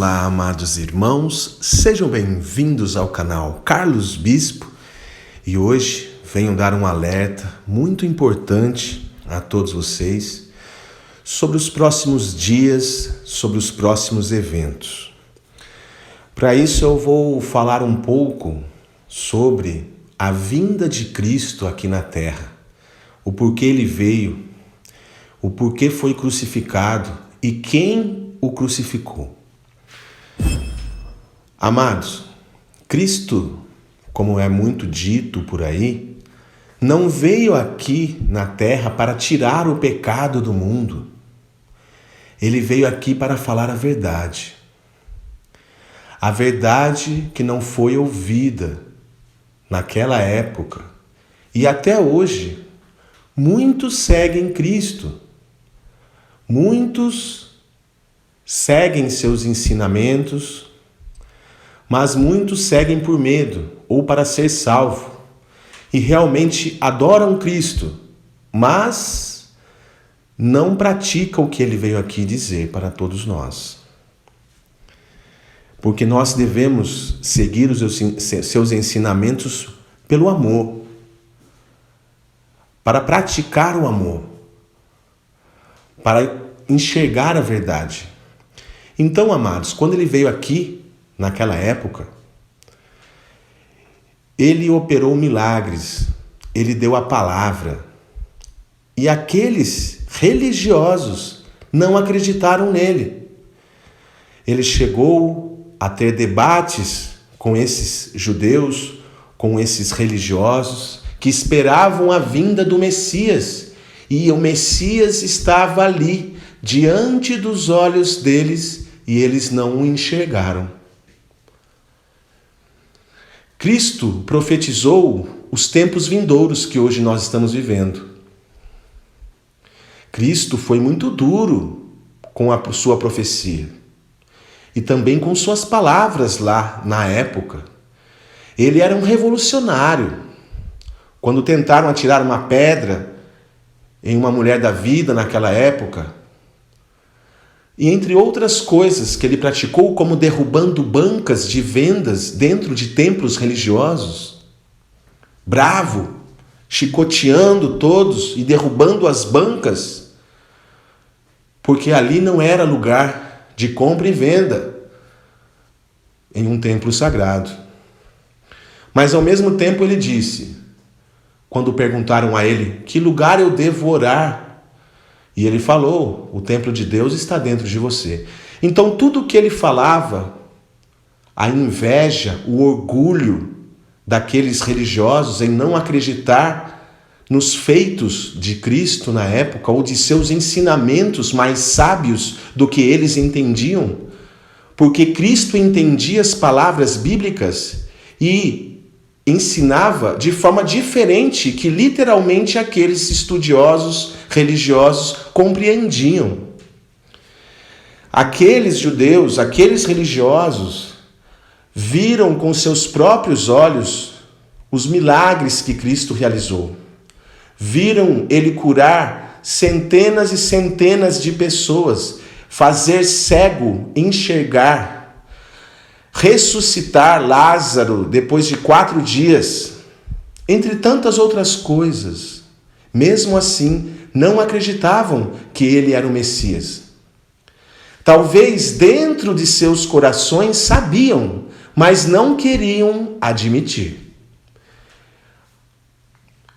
Olá, amados irmãos, sejam bem-vindos ao canal Carlos Bispo e hoje venho dar um alerta muito importante a todos vocês sobre os próximos dias, sobre os próximos eventos. Para isso eu vou falar um pouco sobre a vinda de Cristo aqui na Terra, o porquê ele veio, o porquê foi crucificado e quem o crucificou. Amados, Cristo, como é muito dito por aí, não veio aqui na terra para tirar o pecado do mundo. Ele veio aqui para falar a verdade. A verdade que não foi ouvida naquela época. E até hoje, muitos seguem Cristo. Muitos seguem seus ensinamentos, mas muitos seguem por medo ou para ser salvo e realmente adoram Cristo, mas não praticam o que ele veio aqui dizer para todos nós. Porque nós devemos seguir os seus ensinamentos pelo amor, para praticar o amor, para enxergar a verdade. Então, amados, quando ele veio aqui, naquela época, ele operou milagres, ele deu a palavra. E aqueles religiosos não acreditaram nele. Ele chegou a ter debates com esses judeus, com esses religiosos, que esperavam a vinda do Messias. E o Messias estava ali, diante dos olhos deles, e eles não o enxergaram. Cristo profetizou os tempos vindouros que hoje nós estamos vivendo. Cristo foi muito duro com a sua profecia e também com suas palavras lá na época. Ele era um revolucionário. Quando tentaram atirar uma pedra em uma mulher da vida naquela época, e entre outras coisas que ele praticou, como derrubando bancas de vendas dentro de templos religiosos, bravo, chicoteando todos e derrubando as bancas, porque ali não era lugar de compra e venda em um templo sagrado. Mas ao mesmo tempo ele disse, quando perguntaram a ele, que lugar eu devo orar? E ele falou, o templo de Deus está dentro de você. Então tudo o que ele falava, a inveja, o orgulho daqueles religiosos em não acreditar nos feitos de Cristo na época, ou de seus ensinamentos mais sábios do que eles entendiam, porque Cristo entendia as palavras bíblicas e ensinava de forma diferente que literalmente aqueles estudiosos religiosos compreendiam. Aqueles judeus, aqueles religiosos, viram com seus próprios olhos os milagres que Cristo realizou. Viram ele curar centenas e centenas de pessoas, fazer cego enxergar, ressuscitar Lázaro depois de 4 dias, entre tantas outras coisas. Mesmo assim, não acreditavam que ele era o Messias. Talvez dentro de seus corações sabiam, mas não queriam admitir.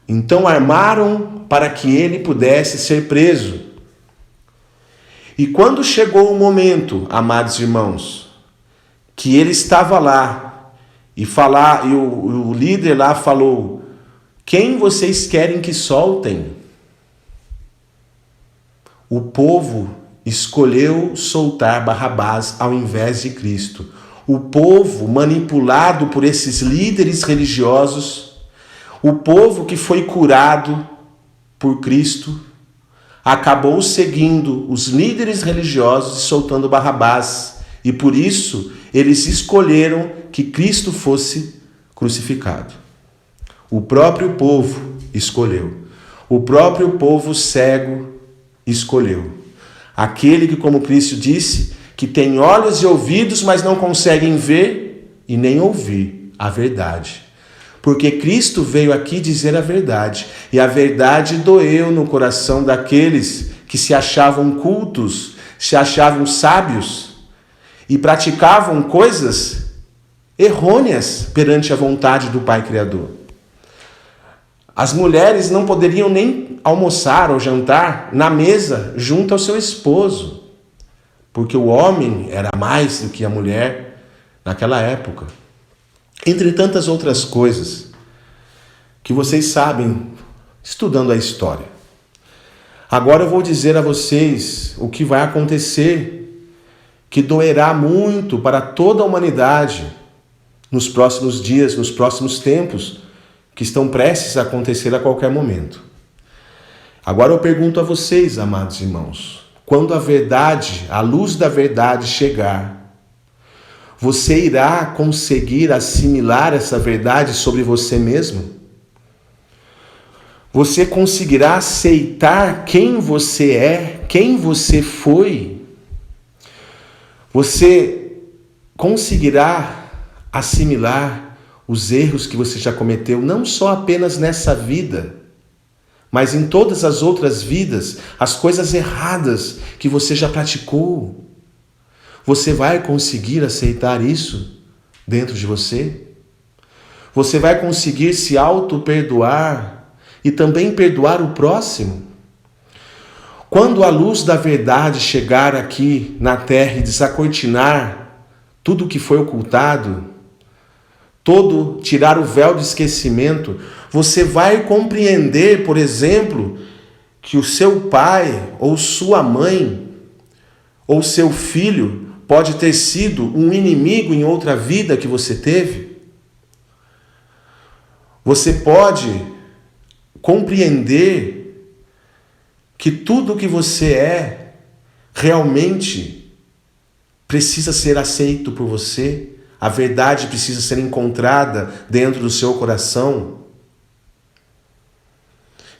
Então armaram para que ele pudesse ser preso. E quando chegou o momento, amados irmãos, que ele estava lá e o líder lá falou: quem vocês querem que soltem? O povo escolheu soltar Barrabás ao invés de Cristo. O povo, manipulado por esses líderes religiosos, o povo que foi curado por Cristo, acabou seguindo os líderes religiosos e soltando Barrabás. E por isso, eles escolheram que Cristo fosse crucificado. O próprio povo escolheu. O próprio povo cego escolheu. Aquele que, como Cristo disse, que que têm olhos e ouvidos, mas não conseguem ver e nem ouvir a verdade. Porque Cristo veio aqui dizer a verdade, e a verdade doeu no coração daqueles que se achavam cultos, se achavam sábios e praticavam coisas errôneas perante a vontade do Pai Criador. As mulheres não poderiam nem almoçar ou jantar na mesa junto ao seu esposo, porque o homem era mais do que a mulher naquela época. Entre tantas outras coisas que vocês sabem estudando a história. Agora eu vou dizer a vocês o que vai acontecer, que doerá muito para toda a humanidade nos próximos dias, nos próximos tempos, que estão prestes a acontecer a qualquer momento. Agora eu pergunto a vocês, amados irmãos, quando a verdade, a luz da verdade chegar, você irá conseguir assimilar essa verdade sobre você mesmo? Você conseguirá aceitar quem você é, quem você foi? Você conseguirá assimilar os erros que você já cometeu, não só apenas nessa vida, mas em todas as outras vidas, as coisas erradas que você já praticou? Você vai conseguir aceitar isso dentro de você? Você vai conseguir se auto-perdoar e também perdoar o próximo? Quando a luz da verdade chegar aqui na terra e desacortinar tudo o que foi ocultado, tirar o véu de esquecimento, você vai compreender, por exemplo, que o seu pai ou sua mãe ou seu filho pode ter sido um inimigo em outra vida que você teve. Você pode compreender que tudo que você é realmente precisa ser aceito por você. A verdade precisa ser encontrada dentro do seu coração.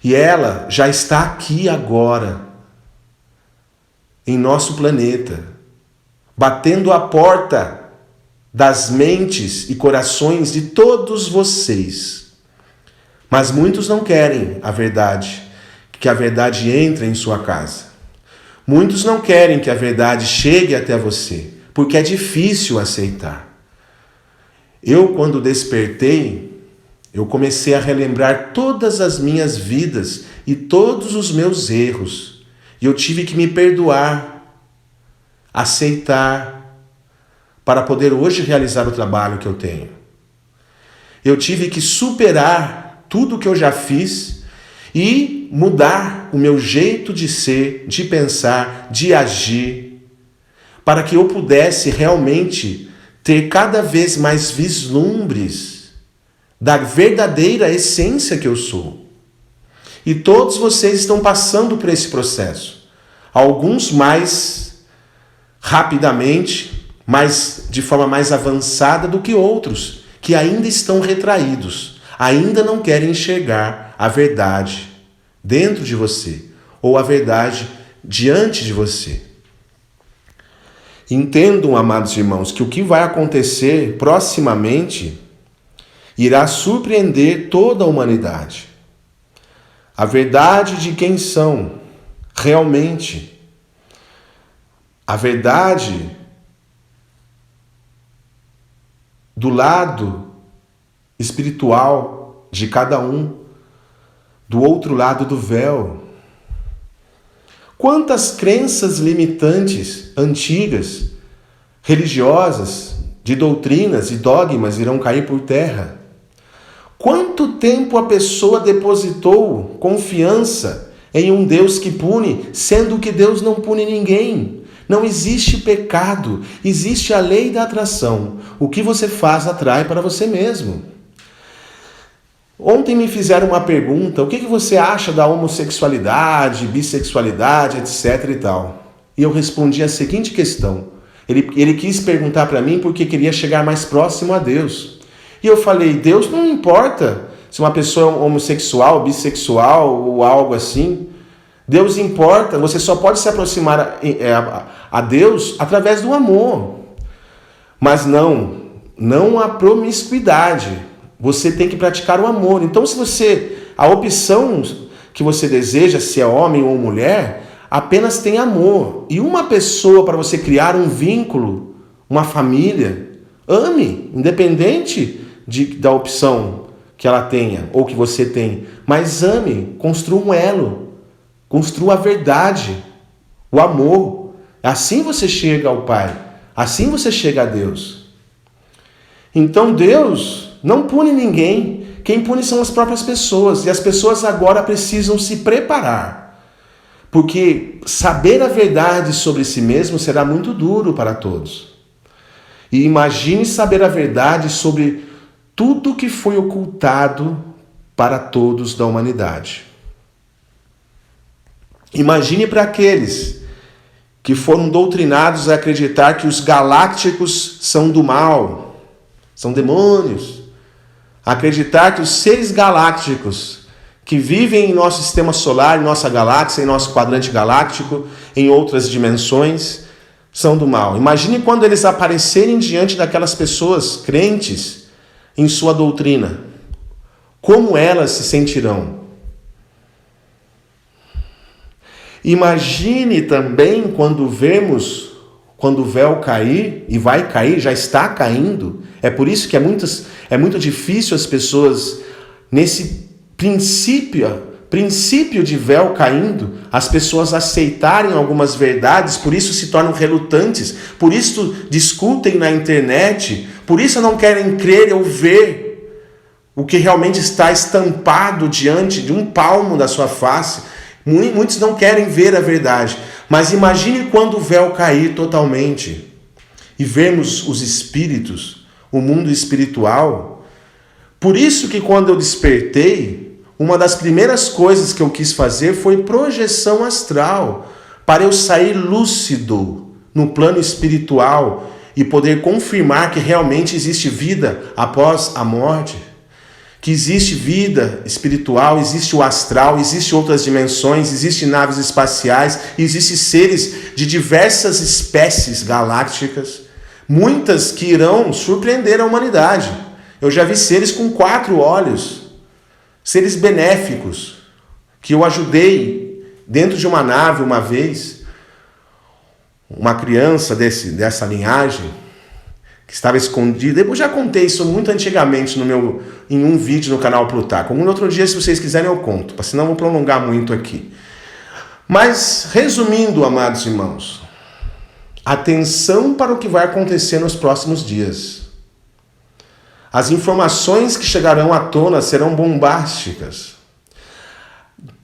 E ela já está aqui agora, em nosso planeta, batendo a porta das mentes e corações de todos vocês. Mas muitos não querem a verdade, que a verdade entre em sua casa. Muitos não querem que a verdade chegue até você, porque é difícil aceitar. Eu, quando despertei, eu comecei a relembrar todas as minhas vidas e todos os meus erros. E eu tive que me perdoar, aceitar, para poder hoje realizar o trabalho que eu tenho. Eu tive que superar tudo que eu já fiz e mudar o meu jeito de ser, de pensar, de agir, para que eu pudesse realmente ter cada vez mais vislumbres da verdadeira essência que eu sou. E todos vocês estão passando por esse processo. Alguns mais rapidamente, mas de forma mais avançada do que outros, que ainda estão retraídos, ainda não querem enxergar a verdade dentro de você, ou a verdade diante de você. Entendam, amados irmãos, que o que vai acontecer proximamente irá surpreender toda a humanidade. A verdade de quem são realmente. A verdade do lado espiritual de cada um, do outro lado do véu. Quantas crenças limitantes, antigas, religiosas, de doutrinas e dogmas irão cair por terra? Quanto tempo a pessoa depositou confiança em um Deus que pune, sendo que Deus não pune ninguém? Não existe pecado, existe a lei da atração. O que você faz atrai para você mesmo. Ontem me fizeram uma pergunta: o que você acha da homossexualidade, bissexualidade, etc e tal? E eu respondi a seguinte questão. Ele quis perguntar para mim porque queria chegar mais próximo a Deus. E eu falei: Deus não importa se uma pessoa é homossexual, bissexual ou algo assim. Deus importa, você só pode se aproximar a Deus através do amor. Mas não a promiscuidade. Você tem que praticar o amor. Então, a opção que você deseja, se é homem ou mulher, apenas tem amor. E uma pessoa para você criar um vínculo, uma família, ame, independente da opção que ela tenha ou que você tem. Mas ame, construa um elo, construa a verdade, o amor. Assim você chega ao Pai, assim você chega a Deus. Então Deus não pune ninguém. Quem pune são as próprias pessoas. E as pessoas agora precisam se preparar. Porque saber a verdade sobre si mesmo será muito duro para todos. E imagine saber a verdade sobre tudo que foi ocultado para todos da humanidade. Imagine para aqueles que foram doutrinados a acreditar que os galácticos são do mal, são demônios. Acreditar que os seres galácticos que vivem em nosso sistema solar, em nossa galáxia, em nosso quadrante galáctico, em outras dimensões, são do mal. Imagine quando eles aparecerem diante daquelas pessoas crentes em sua doutrina. Como elas se sentirão? Imagine também quando o véu cair, e vai cair, já está caindo. É por isso que é muito difícil as pessoas, nesse princípio de véu caindo, as pessoas aceitarem algumas verdades, por isso se tornam relutantes, por isso discutem na internet, por isso não querem crer ou ver o que realmente está estampado diante de um palmo da sua face. Muitos não querem ver a verdade, mas imagine quando o véu cair totalmente e vermos os espíritos, o mundo espiritual. Por isso que quando eu despertei, uma das primeiras coisas que eu quis fazer foi projeção astral, para eu sair lúcido no plano espiritual e poder confirmar que realmente existe vida após a morte. Que existe vida espiritual, existe o astral, existe outras dimensões, existem naves espaciais, existem seres de diversas espécies galácticas, muitas que irão surpreender a humanidade. Eu já vi seres com 4 olhos, seres benéficos, que eu ajudei dentro de uma nave uma vez, uma criança dessa linhagem, que estava escondida. Eu já contei isso muito antigamente em um vídeo no canal Plutarco. Um outro dia, se vocês quiserem, eu conto, senão eu vou prolongar muito aqui. Mas, resumindo, amados irmãos, atenção para o que vai acontecer nos próximos dias. As informações que chegarão à tona serão bombásticas.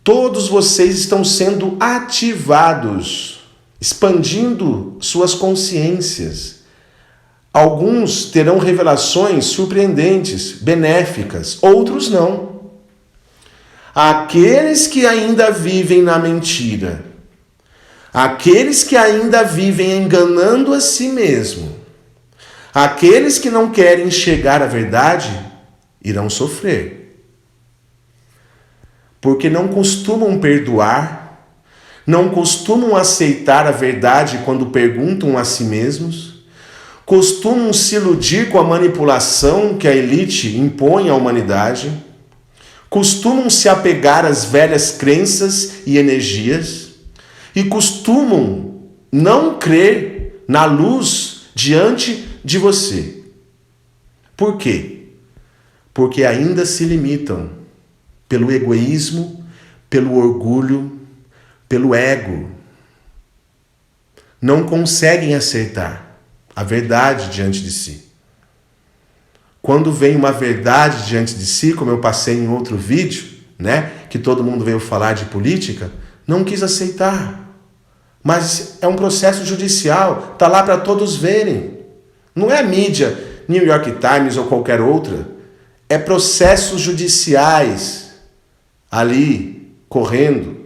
Todos vocês estão sendo ativados, expandindo suas consciências. Alguns terão revelações surpreendentes, benéficas, outros não. Aqueles que ainda vivem na mentira, aqueles que ainda vivem enganando a si mesmo, aqueles que não querem enxergar a verdade, irão sofrer. Porque não costumam perdoar, não costumam aceitar a verdade quando perguntam a si mesmos, costumam se iludir com a manipulação que a elite impõe à humanidade, costumam se apegar às velhas crenças e energias e costumam não crer na luz diante de você. Por quê? Porque ainda se limitam pelo egoísmo, pelo orgulho, pelo ego. Não conseguem aceitar a verdade diante de si. Quando vem uma verdade diante de si, como eu passei em outro vídeo, que todo mundo veio falar de política, não quis aceitar. Mas é um processo judicial, está lá para todos verem. Não é a mídia, New York Times ou qualquer outra. É processos judiciais ali, correndo.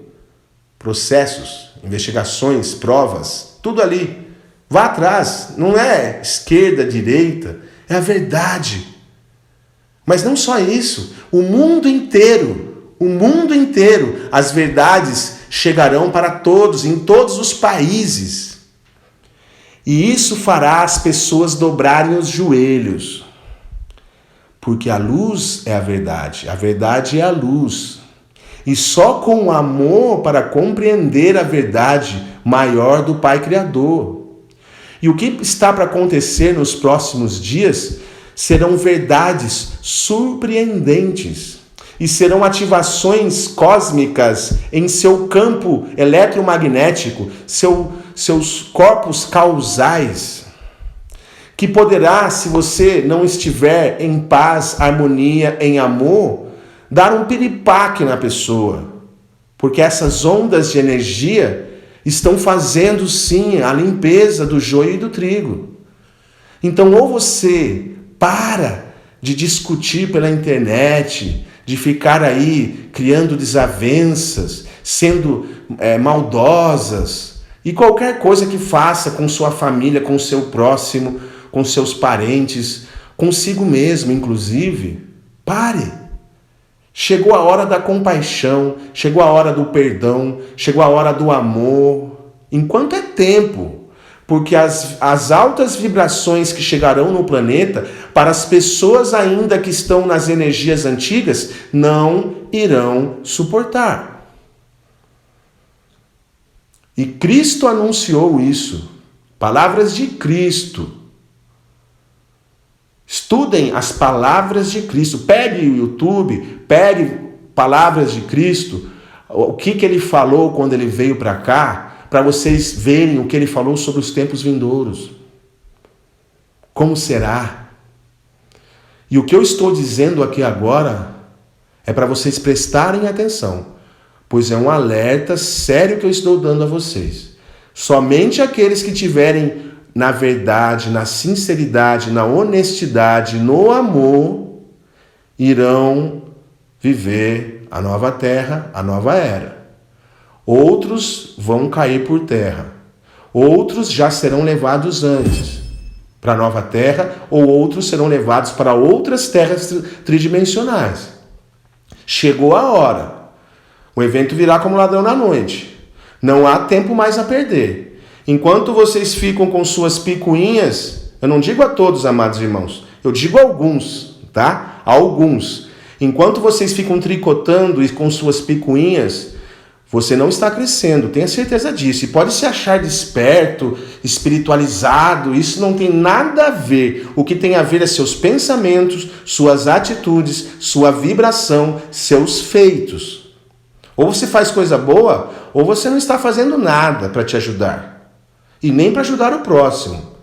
Processos, investigações, provas, tudo ali. Vá atrás, não é esquerda, direita, é a verdade. Mas não só isso, o mundo inteiro, as verdades chegarão para todos, em todos os países. E isso fará as pessoas dobrarem os joelhos. Porque a luz é a verdade é a luz. E só com o amor para compreender a verdade maior do Pai Criador. E o que está para acontecer nos próximos dias serão verdades surpreendentes e serão ativações cósmicas em seu campo eletromagnético, seus corpos causais, que poderá, se você não estiver em paz, harmonia, em amor, dar um piripaque na pessoa, porque essas ondas de energia estão fazendo sim a limpeza do joio e do trigo. Então, ou você para de discutir pela internet, de ficar aí criando desavenças, sendo maldosas, e qualquer coisa que faça com sua família, com seu próximo, com seus parentes, consigo mesmo, inclusive, pare. Chegou a hora da compaixão, chegou a hora do perdão, chegou a hora do amor, enquanto é tempo, porque as altas vibrações que chegarão no planeta, para as pessoas ainda que estão nas energias antigas, não irão suportar. E Cristo anunciou isso, palavras de Cristo. Estudem as palavras de Cristo. Pegue o YouTube, pegue palavras de Cristo, o que ele falou quando ele veio para cá, para vocês verem o que ele falou sobre os tempos vindouros. Como será? E o que eu estou dizendo aqui agora é para vocês prestarem atenção, pois é um alerta sério que eu estou dando a vocês. Somente aqueles que tiverem na verdade, na sinceridade, na honestidade, no amor, irão viver a nova terra, a nova era. Outros vão cair por terra. Outros já serão levados antes para a nova terra, ou outros serão levados para outras terras tridimensionais. Chegou a hora. O evento virá como ladrão na noite. Não há tempo mais a perder. Enquanto vocês ficam com suas picuinhas, eu não digo a todos, amados irmãos, eu digo a alguns, tá? Alguns. Enquanto vocês ficam tricotando e com suas picuinhas, você não está crescendo, tenha certeza disso. E pode se achar desperto, espiritualizado, isso não tem nada a ver. O que tem a ver é seus pensamentos, suas atitudes, sua vibração, seus feitos. Ou você faz coisa boa, ou você não está fazendo nada para te ajudar. E nem para ajudar o próximo.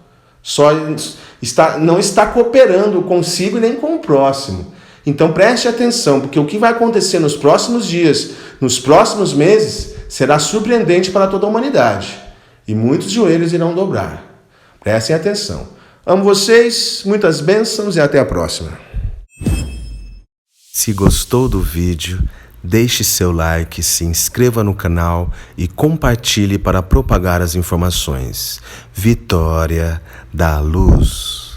Não está cooperando consigo e nem com o próximo. Então preste atenção, porque o que vai acontecer nos próximos dias, nos próximos meses, será surpreendente para toda a humanidade. E muitos joelhos irão dobrar. Prestem atenção. Amo vocês, muitas bênçãos e até a próxima. Se gostou do vídeo, deixe seu like, se inscreva no canal e compartilhe para propagar as informações. Vitória da Luz.